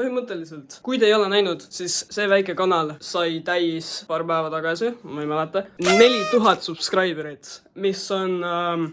põhimõtteliselt, kui te ei ole näinud, siis see väike kanal sai täis paar päeva tagasi, ma ei mäleta, 4000 subscriberit, mis on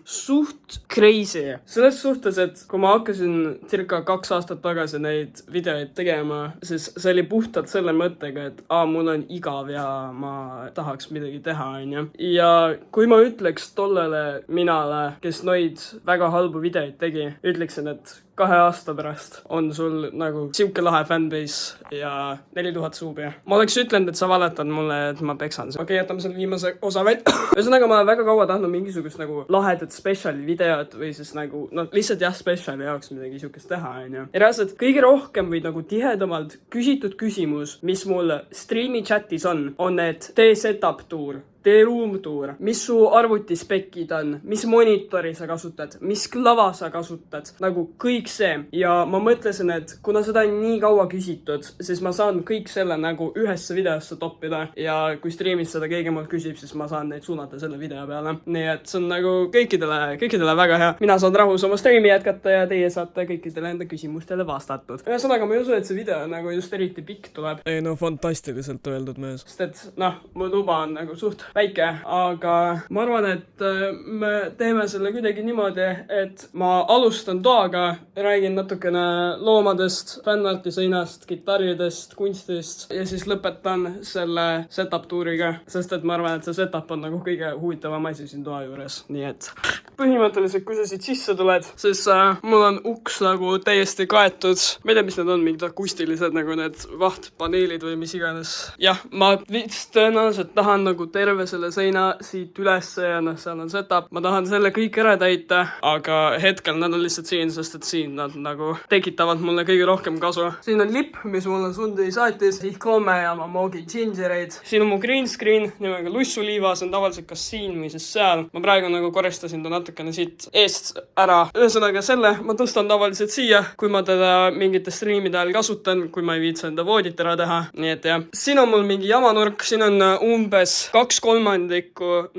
suht crazy. Selles suhtes, et kui ma hakkasin circa 2 aastat tagasi neid videoid tegema, siis see oli puhtalt selle mõttega, et mul on igav ja ma tahaks midagi teha, onju. Ja kui ma ütleks tollele minale, kes neid väga halbu videoid tegi, ütleksin, et 2 aasta pärast on sul nagu siuke lahe fanbase ja 4000 suubi. Ma oleks ütlenud, et sa valetad mulle, et ma peksan. Okei, jätame selle viimase osa välja. Ühesõnaga, ma väga kaua tahtnud mingisugust nagu lahedat speciali videot või siis nagu, lihtsalt jah, speciali jaoks midagi siukest teha, onju. Ja reaalselt kõige rohkem või nagu tihedamalt küsitud küsimus, mis mul streami chatis on need tee setup tour, tee room tour, mis su arvutispekid on, mis monitori sa kasutad, mis klava sa kasutad, nagu kõik see. Ja ma mõtlesin, et kuna seda on nii kaua küsitud, siis ma saan kõik selle nagu ühesse videosse toppida ja kui streamis seda keegi mult küsib, siis ma saan neid suunata selle video peale. Nii et see on nagu kõikidele väga hea. Mina saan rahus oma streami jätkata ja teie saate kõikidele enda küsimustele vastatud. Ühesõnaga, ma ei usu, et see video nagu just eriti pikk tuleb. Ei no, fantastiliselt öeldud mees. Sest et mu tuba on nagu suht väike, aga ma arvan, et me teeme selle kuidagi niimoodi, et ma alustan toaga, räägin natukene loomadest, fanarti seinast, kitarridest, kunstist ja siis lõpetan selle setup tuuriga, sest et ma arvan, et see setup on nagu kõige huvitavam asi siin toa juures. Nii et põhimõtteliselt, kui sa siit sisse tuled, siis mul on uks nagu täiesti kaetud. Ma ei tea, mis need on, mingid akustilised nagu need vahtpaneelid või mis iganes. Jah, ma tõenäoliselt tahan nagu terve selle seina siit ülesse ja seal on setup. Ma tahan selle kõik ära täita, aga hetkel nad on lihtsalt siin, sest et siin nad nagu tekitavad mulle kõige rohkem kasu. Siin on lipp, mis mulle Sundi saatis, ihkloome ja ma moogin gingereid. Siin on mu green screen nimega lussuliiva, see on tavaliselt kas siin või siis seal. Ma praegu nagu koristasin ta natukene siit eest ära. Ühesõnaga selle ma tõstan tavaliselt siia, kui ma teda mingite streamide ajal kasutan, kui ma ei viitsa enda voodit ära teha. Nii et jah, siin on mul mingi jamanurk, siin on umbes 2/3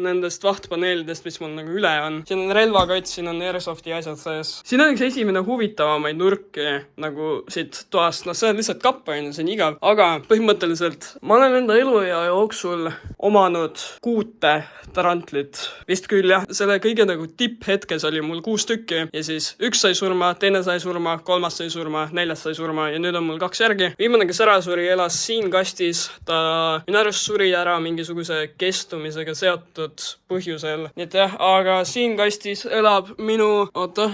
nendest vahtpaneelidest, mis mul nagu üle on. Siin on relvakott, siin on airsofti asjad sees. Siin on üks esimene huvitavamaid nurki nagu siit toast. See on lihtsalt kappa, see on igav. Aga põhimõtteliselt ma olen enda eluea jooksul omanud 6 tarantlit. Vist küll jah. Selle kõige nagu tipphetkes oli mul 6 tükki ja siis 1 sai surma, 2 sai surma, 3 sai surma, 4 sai surma ja nüüd on mul 2 järgi. Viimane, kes ära suri, elas siin kastis. Ta minu arust suri ära mingisuguse kestumisega seotud põhjusel. Nii et jah, aga siin kastis elab minu... ta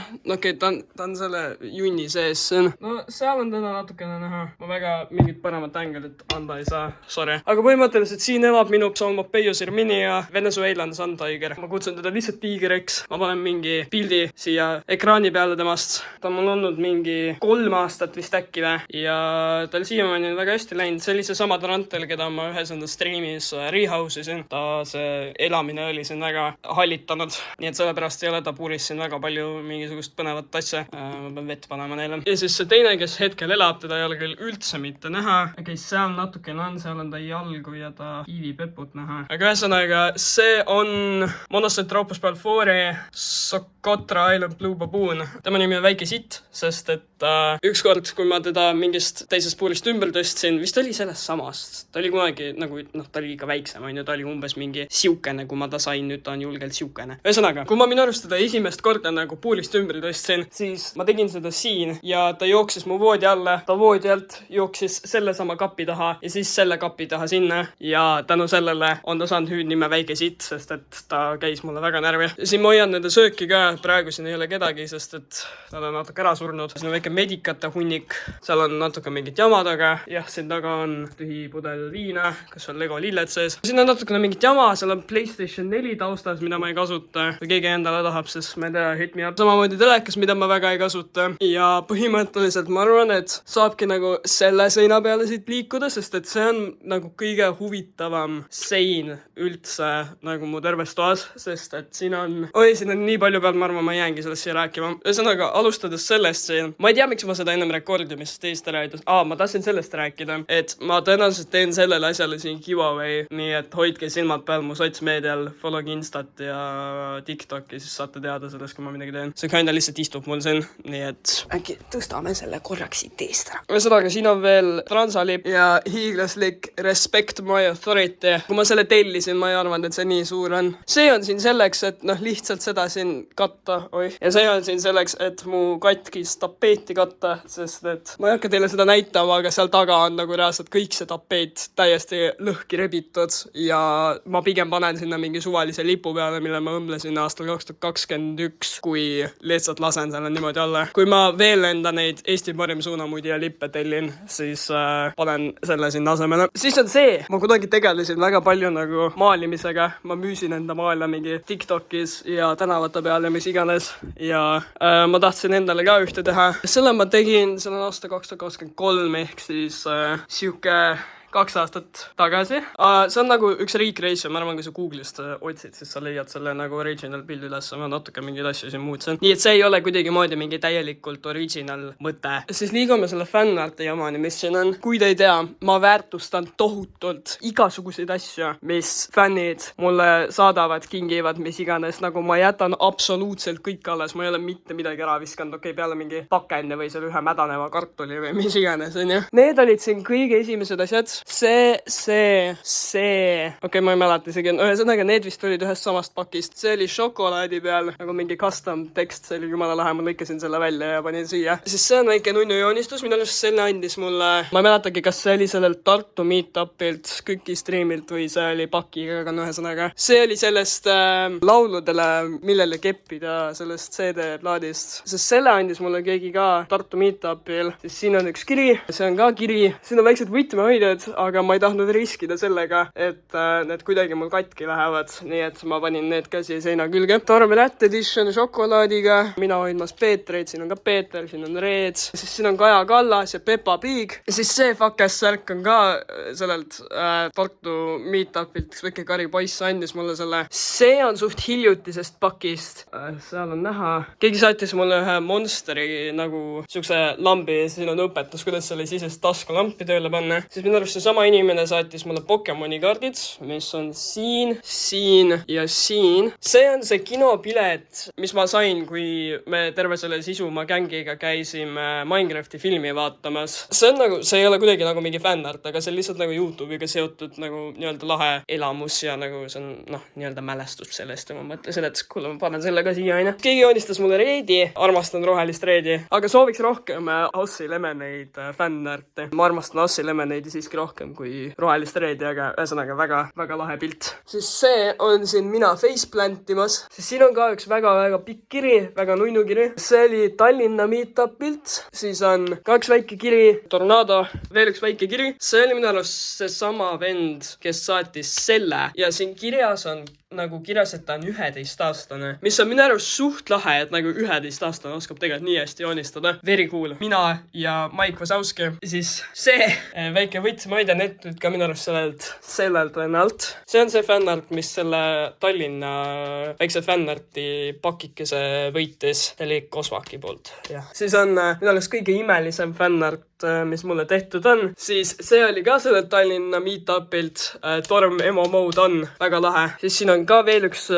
on selle junni sees. No seal on teda natukene näha. Ma väga mingit paremat ängelit anda ei saa. Sorry. Aga põhimõtteliselt siin elab minu Psalmopeio Sirminia Venezuelan Sun Tiger. Ma kutsun teda lihtsalt Tigeriks. Ma panen mingi pildi siia ekraani peale temast. Ta on mul olnud mingi 3 aastat vist äkki või. Ja tal siiamaani on väga hästi läinud. See oli see sama tarantel, keda ma ühes enda streamis rehouse'isin. Ta see elamine oli siin väga hallitanud. Nii et sellepärast ei ole ta puuris siin väga palju mingisugust põnevat asja. Ma pean vett panema neile. Ja siis see teine, kes hetkel elab, teda ei ole küll üldse mitte näha. Okei, seal natukene on, seal on ta jalgu ja ta kiivipeput näha. Aga ühesõnaga, see on Monocentropus balfouri Socotra Island Blue Baboon. Tema nimi on väike sitt, sest et ükskord, kui ma teda mingist teisest puurist ümber tõstsin, vist oli sellest samast. Ta oli kunagi nagu, ta oli ikka väiksem, ta oli umbes mingi siukene, kui ma ta sain, nüüd ta on julgelt siukene. Ühesõnaga, kui ma minu arust teda esimest korda nagu puurist ümber tõstsin, siis ma tegin seda siin ja ta jooksis mu voodi alla. Ta voodi alt jooksis selle sama kapi taha ja siis selle kapi taha sinna ja tänu sellele on ta saanud hüüdnime väike sitt, sest et ta käis mulle väga närvi. Siin ma hoian nende sööki ka, praegu siin ei ole kedagi, sest et nad on natuke ära surnud. Siin on väike medikate hunnik, seal on natuke mingit jama taga. Jah, siin taga on tühi pudel viina, kus on Lego lilled sees. Siin on natukene mingit jama, seal on PlayStation 4 taustas, mida ma ei kasuta. Kui keegi endale tahab, siis ma ei tea, hit me up. Samamoodi telekas, mida ma väga ei kasuta. Ja põhimõtteliselt ma arvan, et saabki nagu selle seina peale siit liikuda, sest et see on nagu kõige huvitavam sein üldse nagu mu terves toas, sest et siin on nii palju peal, ma arvan, ma jäängi sellest siia rääkima. Ühesõnaga, alustades sellest siin, ma ei tea, miks ma seda ennem rekordimist teist räägid. Ma tahtsin sellest rääkida, et ma tõenäoliselt teen sellele asjale siin giveaway, nii et hoidke silmad peal mu sotsmeedial, follow'ge Instat ja TikToki, siis saate teada sellest, kui ma midagi teen. See kinda lihtsalt istub mul siin, nii et äkki tõstame selle korraks siit eest ära. Ühesõnaga, siin on veel transalipp ja hiiglaslik Respect My Authority. Kui ma selle tellisin, ma ei arvanud, et see nii suur on. See on siin selleks, et lihtsalt seda siin katta. Ja see on siin selleks, et mu katkis tapeeti katta, sest et ma ei hakka teile seda näitama, aga seal taga on nagu reaalselt kõik see tapeet täiesti lõhki rebitud ja ma pigem panen sinna mingi suvalise lipu peale, mille ma õmblesin aastal 2021, kui lihtsalt lasen selle niimoodi alla. Kui ma veel enda neid Eesti parim suunamudija lippe tellin, siis panen selle sinna asemele. Siis on see, ma kuidagi tegelesin väga palju nagu maalimisega. Ma müüsin enda maale mingi TikTokis ja tänavate peal ja mis iganes. Ja ma tahtsin endale ka ühte teha. Selle ma tegin, see on aasta 2023 ehk siis siuke 2 aastat tagasi. See on nagu üks recreation, ma arvan, kui sa Google'ist otsid, siis sa leiad selle nagu original pildi üles, ma natuke mingeid asju siin muutsin. Nii et see ei ole kuidagi moodi mingi täielikult original mõte. Siis liigume selle fanarti jamani, mis siin on. Kui te ei tea, ma väärtustan tohutult igasuguseid asju, mis fännid mulle saadavad, kingivad, mis iganes, nagu ma jätan absoluutselt kõik alles, ma ei ole mitte midagi ära viskanud, peale mingi pakende või selle ühe mädaneva kartuli või mis iganes, on ju. Need olid siin kõige esimesed asjad. See. Ma ei mäleta isegi. Ühesõnaga, need vist olid ühest samast pakist. See oli šokolaadi peal, nagu mingi custom tekst, see oli jumala lahe, ma lõikasin selle välja ja panin siia. Siis see on väike nunnu joonistus, minu arust selle andis mulle, ma ei mäletagi, kas see oli sellelt Tartu meetupilt, Küki streamilt või see oli pakiga, aga ühesõnaga. See oli sellest lauludele, millele keppida sellest CD-plaadist. Sest selle andis mulle keegi ka Tartu meetupil. Siis siin on üks kiri, see on ka kiri, siin on väiksed võtmehoidjad, aga ma ei tahtnud riskida sellega, et need kuidagi mul katki lähevad, nii et ma panin need ka siia seina külge. Torm Rat Edition šokolaadiga, mina hoidmas Peetreid, siin on ka Peeter, siin on Reed, siis siin on Kaja Kallas ja Peppa Pig. Ja siis see fuckes särk on ka sellelt Tartu meetupilt, üks väike kari poiss andis mulle selle. See on suht hiljutisest pakist, seal on näha. Keegi saatis mulle ühe Monsteri nagu siukse lambi, siin on õpetus, kuidas selle sisest taskulampi tööle panna. Siis minu arust see sama inimene saatis mulle Pokemoni kaardid, mis on siin ja siin. See on see kinopilet, mis ma sain, kui me terve selle Sisumaa gängiga käisime Minecrafti filmi vaatamas. See on nagu, see ei ole kuidagi nagu mingi fanart, aga see on lihtsalt nagu YouTube'iga seotud nagu nii-öelda lahe elamus ja nagu see on nii-öelda mälestus sellest ja ma mõtlesin, et kuule, ma panen selle ka siia, aina. Keegi joonistas mulle Reedi, armastan rohelist Reedi, aga sooviks rohkem Ossi Lemonade fanarti. Ma armastan Ossi Lemonade'i siiski rohkem kui rohelist Reedi, aga ühesõnaga väga lahe pilt. Siis see on siin mina faceplantimas. Siis siin on ka üks väga pikk kiri, väga nunnu kiri. See oli Tallinna meetupilt. Siis on ka üks väike kiri, Tornado, veel üks väike kiri. See oli minu arust see sama vend, kes saatis selle ja siin kirjas on nagu kirjas, et ta on 11-aastane, mis on minu arust suht lahe, et nagu 11-aastane oskab tegelikult nii hästi joonistada. Very cool. Mina ja Mike Wazowski. Siis see väike võtmehoidja nettud ka minu arust sellelt vennalt. See on see fanart, mis selle Tallinna väikse fanarti pakikese võitis. Ta oli Kosvaki poolt. Ja. Siis on minu arust kõige imelisem fanart, mis mulle tehtud on. Siis see oli ka selle Tallinna meetupilt. Torm Emo Mode on väga lahe. Siis siin on ka veel üks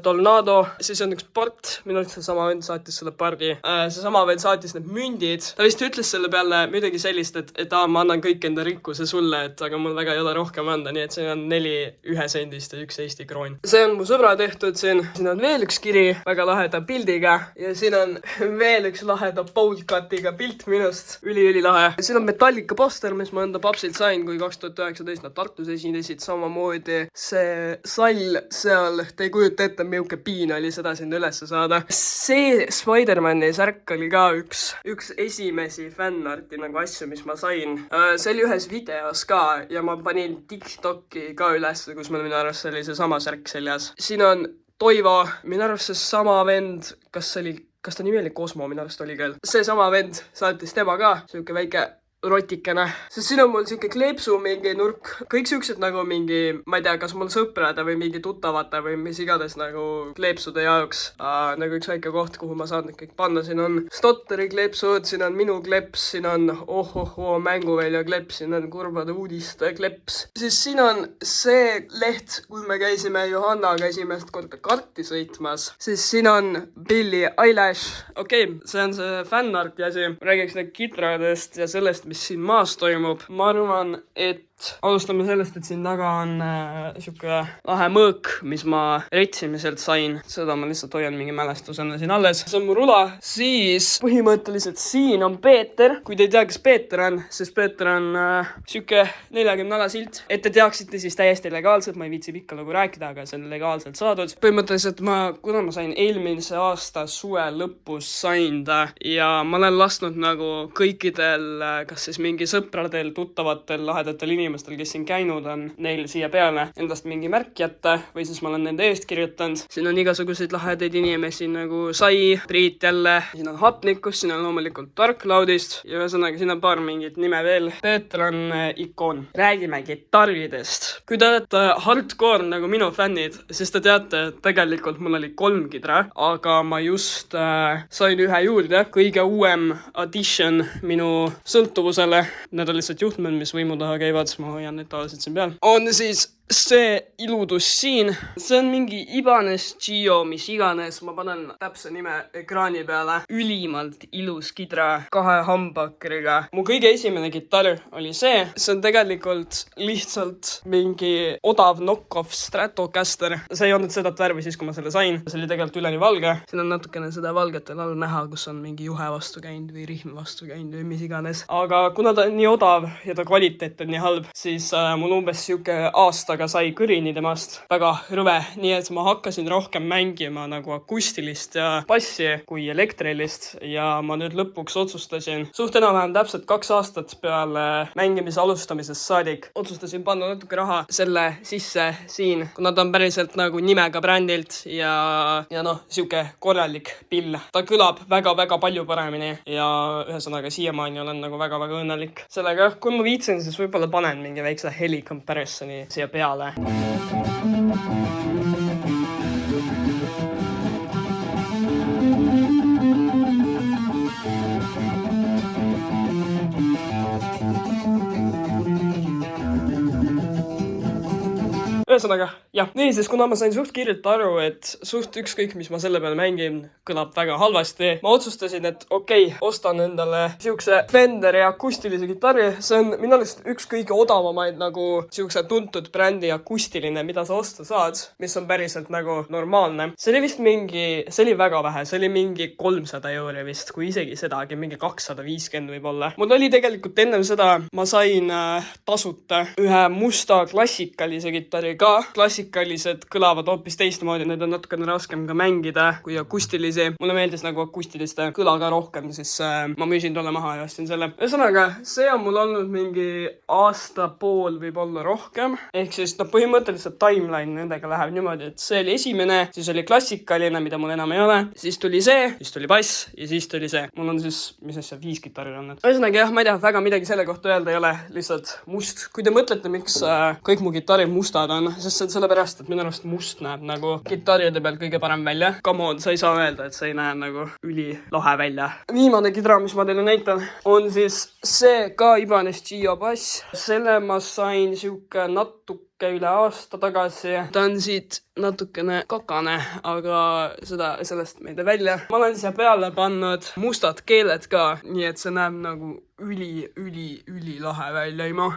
Tornado. Siis on üks part. Minu arust see sama vend saatis selle pardi. See sama vend saatis need mündid. Ta vist ütles selle peale midagi sellist, et ma annan kõik enda rikkuse sulle, aga mul väga ei ole rohkem anda. Nii et see on 4 1-sendist ja 1 Eesti kroon. See on mu sõbra tehtud siin. Siin on veel üks kiri väga laheda pildiga. Ja siin on veel üks laheda boldcutiga pilt minust. Üli lahe. Siin on Metallica poster, mis ma enda papsilt sain, kui 2019 nad Tartus esinesid. Samamoodi see sall seal, te ei kujuta ette, milline piin oli seda sinna ülesse saada. See Spider-Mani särk oli ka üks esimesi fanarti nagu asju, mis ma sain. See oli ühes videos ka ja ma panin TikToki ka üles, kus mul minu arust oli see sama särk seljas. Siin on Toivo, minu arust see sama vend, kas ta nimi oli Cosmo, minu arust oli küll. See sama vend saatis tema ka, siuke väike rotikene, sest siin on mul siuke kleepsu mingi nurk, kõik siuksed nagu mingi, ma ei tea, kas mul sõprade või mingi tuttavate või mis igatahes nagu kleepsude jaoks nagu üks väike koht, kuhu ma saan kõik panna. Siin on Stotteri kleepsud, siin on minu kleps, siin on mänguvälja kleps, siin on kurvade uudiste kleps. Siis siin on see leht, kui me käisime Johannaga esimest korda karti sõitmas, siis siin on Billie Eilish. Okei, see on see fännarti asi. Räägiks need kitradest ja sellest, mis siin maas toimub. Ma arvan, et alustame sellest, et siin taga on siuke lahe mõõk, mis ma retsimiselt sain. Seda ma lihtsalt hoian mingi mälestusena siin alles. See on mu rula. Siis põhimõtteliselt siin on Peeter. Kui te ei tea, kes Peeter on, siis Peeter on siuke 40 ala silt. Et te teaksite, siis täiesti legaalselt. Ma ei viitsi pikka lugu rääkida, aga see on legaalselt saadud. Põhimõtteliselt kuna ma sain eelmise aasta suve lõpus sain ta ja ma olen lasknud nagu kõikidel, kas siis mingi sõpradel, tuttavatel, lahedatel inimestel, kes siin käinud on, neil siia peale endast mingi märk jätta või siis ma olen nende eest kirjutanud. Siin on igasuguseid lahedaid inimesi nagu Sai, Priit jälle, siin on Hapnikust, siin on loomulikult Dark Cloudist ja ühesõnaga siin on paar mingit nime veel. Peeter on ikoon. Räägime kitarridest. Kui te olete hardcore nagu minu fännid, siis te teate, et tegelikult mul oli 3 kidra, aga ma just sain ühe juurde. Kõige uuem addition minu sõltuvusele. Need on lihtsalt juhtmed, mis võimu taha käivad. Ma hoian need tavaliselt siin peal. On siis see iludus siin. See on mingi Ibanez Gio, mis iganes. Ma panen täpse nime ekraani peale. Ülimalt ilus kidra 2 hambakkeriga. Mu kõige esimene kitarr oli see. See on tegelikult lihtsalt mingi odav knock-off Stratocaster. See ei olnud seda värvi siis, kui ma selle sain. See oli tegelikult üleni valge. Siin on natukene seda valgetel all näha, kus on mingi juhe vastu käinud või rihm vastu käinud või mis iganes. Aga kuna ta on nii odav ja ta kvaliteet on nii halb, siis mul umbes siuke aastaga sai kõrini temast. Väga rõve, nii et ma hakkasin rohkem mängima nagu akustilist ja bassi kui elektrilist ja ma nüüd lõpuks otsustasin suht enam-vähem täpselt 2 aastat peale mängimise alustamisest saadik otsustasin panna natuke raha selle sisse siin, kuna ta on päriselt nagu nimega brändilt ja noh, siuke korralik pill. Ta kõlab väga-väga palju paremini ja ühesõnaga siiamaani olen nagu väga-väga õnnelik sellega. Kui ma viitsin, siis võib-olla panen mingi väikse heli comparisoni siia peale. Ühesõnaga, jah. Niisiis, kuna ma sain suht kiirelt aru, et suht ükskõik, mis ma selle peale mängin, kõlab väga halvasti, ma otsustasin, et okei, ostan endale siukse Fenderi akustilise kitarri. See on minu arust üks kõige odavamaid nagu siukse tuntud brändi akustiline, mida sa osta saad, mis on päriselt nagu normaalne. See oli väga vähe, see oli mingi 300 euri vist, kui isegi sedagi, mingi 250 võib-olla. Mul oli tegelikult ennem seda, ma sain tasuta ühe musta klassikalise kitarri. Ka klassikalised kõlavad hoopis teistmoodi, need on natukene raskem ka mängida kui akustilisi. Mulle meeldis nagu akustiliste kõla ka rohkem, siis ma müüsin tolle maha ja ostsin selle. Ühesõnaga, see on mul olnud mingi aasta-pool võib-olla rohkem. Ehk siis põhimõtteliselt timeline nendega läheb niimoodi, et see oli esimene, siis oli klassikaline, mida mul enam ei ole. Siis tuli see, siis tuli bass ja siis tuli see. Mul on siis, mis asja, 5 kitarri on. Ühesõnaga jah, ma ei tea, väga midagi selle kohta öelda ei ole, lihtsalt must. Kui te mõtlete, miks kõik mu kitarrid mustad on, sest see on sellepärast, et minu arust must näeb nagu kitarride peal kõige parem välja. Come on, sa ei saa öelda, et see ei näe nagu ülilahe välja. Viimane kidra, mis ma teile näitan, on siis see ka Ibanez Gio bass. Selle ma sain siuke natuke üle aasta tagasi. Ta on siit natukene kakane, aga sellest ma ei tee välja. Ma olen siia peale pannud mustad keeled ka, nii et see näeb nagu üli lahe välja ima.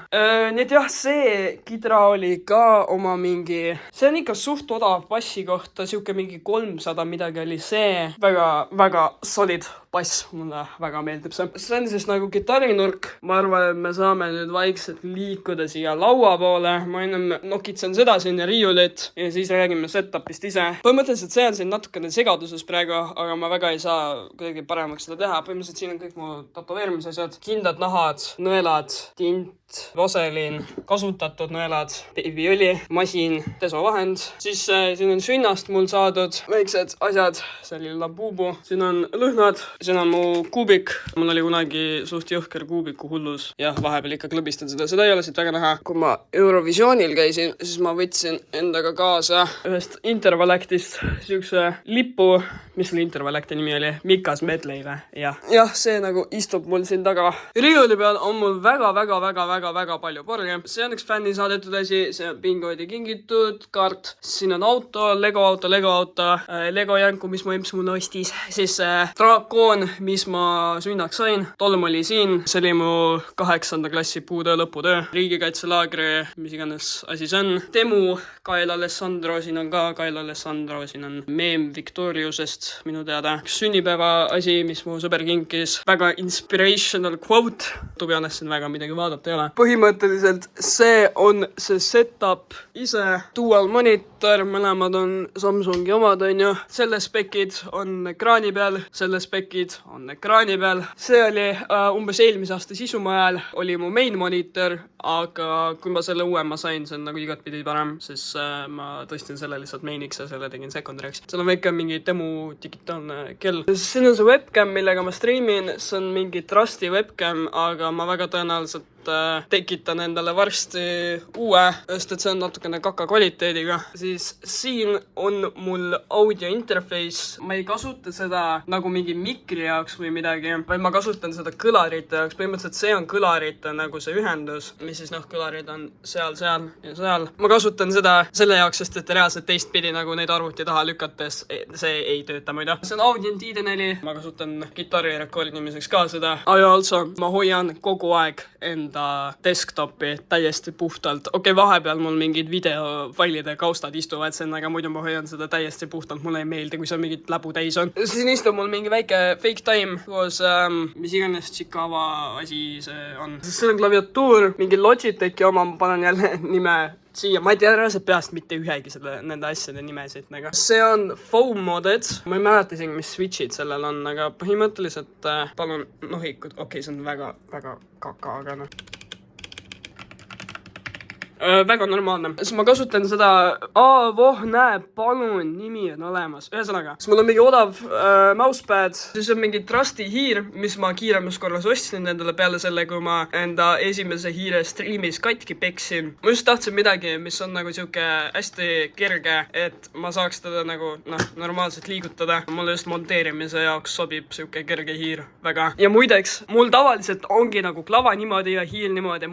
Nii et jah, see kidra oli ka oma mingi, see on ikka suht odav bassi kohta, siuke mingi 300 midagi oli see. Väga solid bass, mulle väga meeldib see. See on siis nagu kitarrinurk. Ma arvan, et me saame nüüd vaikselt liikuda siia laua poole. Ma enne nokitsen seda sinna riiulit ja siis räägime setupist ise. Põhimõtteliselt see on siin natukene segaduses praegu, aga ma väga ei saa kuidagi paremaks seda teha. Põhimõtteliselt siin on kõik mu tatoveerimisasjad, kindad nahad, nõelad, tint, vaselin, kasutatud nõelad, beebiõli, masin, desovahend. Siis siin on sünnast mul saadud väiksed asjad, selline labuubu. Siin on lõhnad, siin on mu kuubik. Mul oli kunagi suht jõhker kuubiku hullus. Jah, vahepeal ikka klõbistan seda. Seda ei ole siit väga näha. Kui ma Eurovisioonil käisin, siis ma võtsin endaga kaasa ühest Intervalaktist siukse lipu. Mis selle Intervalakti nimi oli? Mikas Medley või? Jah, see nagu istub mul siin taga. Riiuli peal on mul väga palju porge. See on üks fänni saadetud asi, see on Pingoidi kingitud kaart. Siin on auto, Lego Lego jänku, mis mu emps mulle ostis. Siis draakoon, mis ma sünnaks sain. Tolm oli siin, see oli mu 8. klassi puutöö lõputöö. Riigikaitselaagri, mis iganes asi see on. Temu, Kael Alessandro, siin on ka Kael Alessandro, siin on meem Victoriusest minu teada. Sünnipäeva asi, mis mu sõber kinkis. Väga inspirational quote. To be honest, siin väga midagi vaadata ei ole. Põhimõtteliselt see on see setup ise. Dual monitor, mõlemad on Samsungi omad, on ju. Selle spekid on ekraani peal, selle spekid on ekraani peal. See oli umbes eelmise aasta sisumaa ajal oli mu main monitor, aga kui ma selle uuema sain, see on nagu igatpidi parem, siis ma tõstin selle lihtsalt mainiks ja selle tegin secondary'ks. Seal on väike mingi Temu digitaalne kell. Siin on see webcam, millega ma streamin, see on mingi Trusti webcam, aga ma väga tõenäoliselt tekitan endale varsti uue, sest et see on natukene kaka kvaliteediga. Siis siin on mul audio interface. Ma ei kasuta seda nagu mingi mikri jaoks või midagi, vaid ma kasutan seda kõlarite jaoks. Põhimõtteliselt see on kõlarite nagu see ühendus, mis siis kõlarid on seal ja seal. Ma kasutan seda selle jaoks, sest et reaalselt teistpidi nagu neid arvuti taha lükates see ei tööta muidu. See on Audient ID4. Ma kasutan kitarri rekordimiseks ka seda. Ja also ma hoian kogu aeg enda desktopi täiesti puhtalt. Okei, vahepeal mul mingid videofailide kaustad istuvad siin, aga muidu ma hoian seda täiesti puhtalt. Mulle ei meeldi, kui see mingit läbu täis on. Siin istub mul mingi väike fake time koos mis iganes Chikava asi see on. See on klaviatuur, mingi Logitechi oma, ma panen jälle nime siia. Ma ei tea reaalselt peast mitte ühegi nende asjade nimesid. See on foam modded. Ma ei mäleta isegi, mis switchid sellel on, aga põhimõtteliselt palun nohikud. Okei, see on väga kaka, aga noh. Väga normaalne. Siis ma kasutan seda, näe, palun, nimi on olemas. Ühesõnaga, siis mul on mingi odav mousepad, siis on mingi Trusti hiir, mis ma kiiremas korras ostsin endale peale selle, kui ma enda esimese hiire streamis katki peksin. Ma just tahtsin midagi, mis on nagu siuke hästi kerge, et ma saaks teda nagu, normaalselt liigutada. Mulle just monteerimise jaoks sobib siuke kerge hiir väga. Ja muideks, mul tavaliselt ongi nagu klava niimoodi ja hiil niimoodi.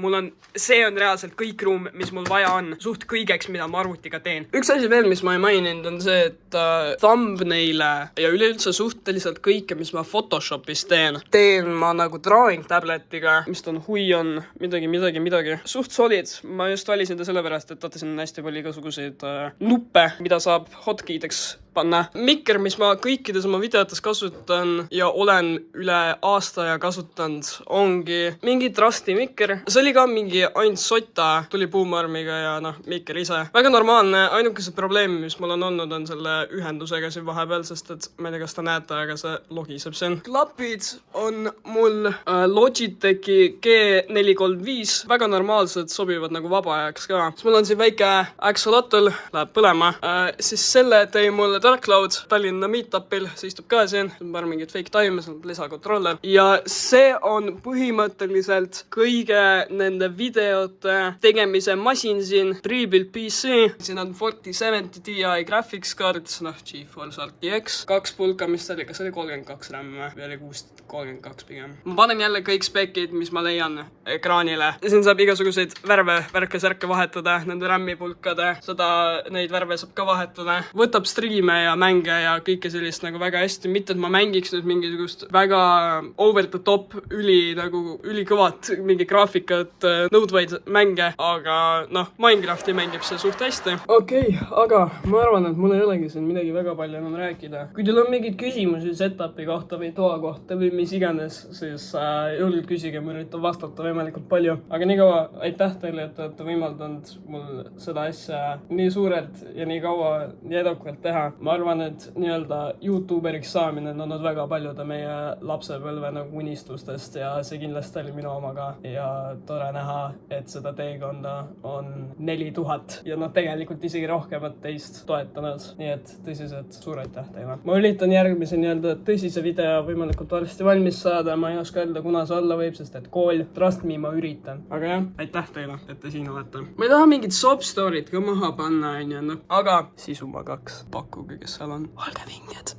See on reaalselt kõik ruum, mis mul vaja on suht kõigeks, mida ma arvutiga teen. Üks asi veel, mis ma ei maininud, on see, et thumbnaile ja üleüldse suhteliselt kõike, mis ma Photoshopis teen ma nagu drawing tabletiga, mis on Huion, midagi. Suht solid. Ma just valisin ta sellepärast, et vaata, siin on hästi palju igasuguseid nuppe, mida saab hotkeydeks panna. Mikker, mis ma kõikides oma videotes kasutan ja olen üle aasta ja kasutanud, ongi mingi Trusti mikker. See oli ka mingi ainult sotta, tuli puumarmiga ja mikker ise. Väga normaalne, ainukesed probleemi, mis mul on olnud, on selle ühendusega siin vahepeal, sest et ma ei tea, kas ta näete, aga see logiseb siin. Klapid on mul Logitechi G435, väga normaalsed, sobivad nagu vaba ajaks ka. Siis mul on siin väike axolotl, läheb põlema. Siis selle tõi mulle Dark Cloud Tallinna meetupil, see istub ka siin, paar mingit fake time, see on lisakontroller. Ja see on põhimõtteliselt kõige nende videote tegemise masin siin, Prebuilt PC. Siin on 4070 Ti graphics card, GeForce RTX, 2 pulka, mis see oli, kas oli 32 RAM või oli 32 pigem. Ma panen jälle kõik spekid, mis ma leian ekraanile. Siin saab igasuguseid värke-särke vahetada, nende RAM-i pulkade, neid värve saab ka vahetada. Võtab streame ja mänge ja kõike sellist nagu väga hästi. Mitte, et ma mängiks nüüd mingisugust väga over the top, ülikõvat, mingi graafikat nõudvaid mänge, aga noh, Minecrafti mängib see suht hästi. Okei, aga ma arvan, et mul ei olegi siin midagi väga palju enam rääkida. Kui teil on mingid küsimusi setupi kohta või toa kohta või mis iganes, siis julgelt küsige, ma üritan vastata võimalikult palju. Aga nii kaua aitäh teile, et olete võimaldanud mul seda asja nii suurelt ja nii kaua nii edukalt teha. Ma arvan, et nii-öelda YouTuberiks saamine on olnud väga paljude meie lapsepõlve nagu unistustest ja see kindlasti oli minu oma ka. Ja tore näha, et seda teekonda on 4000 ja noh, tegelikult isegi rohkemat teist toetanud. Nii et tõsiselt suur aitäh teile. Ma üritan järgmise nii-öelda tõsise video võimalikult varsti valmis saada. Ma ei oska öelda, kuna see olla võib, sest et kool, trust me, ma üritan. Aga jah, aitäh teile, et te siin olete. Ma ei taha mingit sob story't ka maha panna, aga sisu ma 2. Pakkuge, kes seal on. Olge vinged.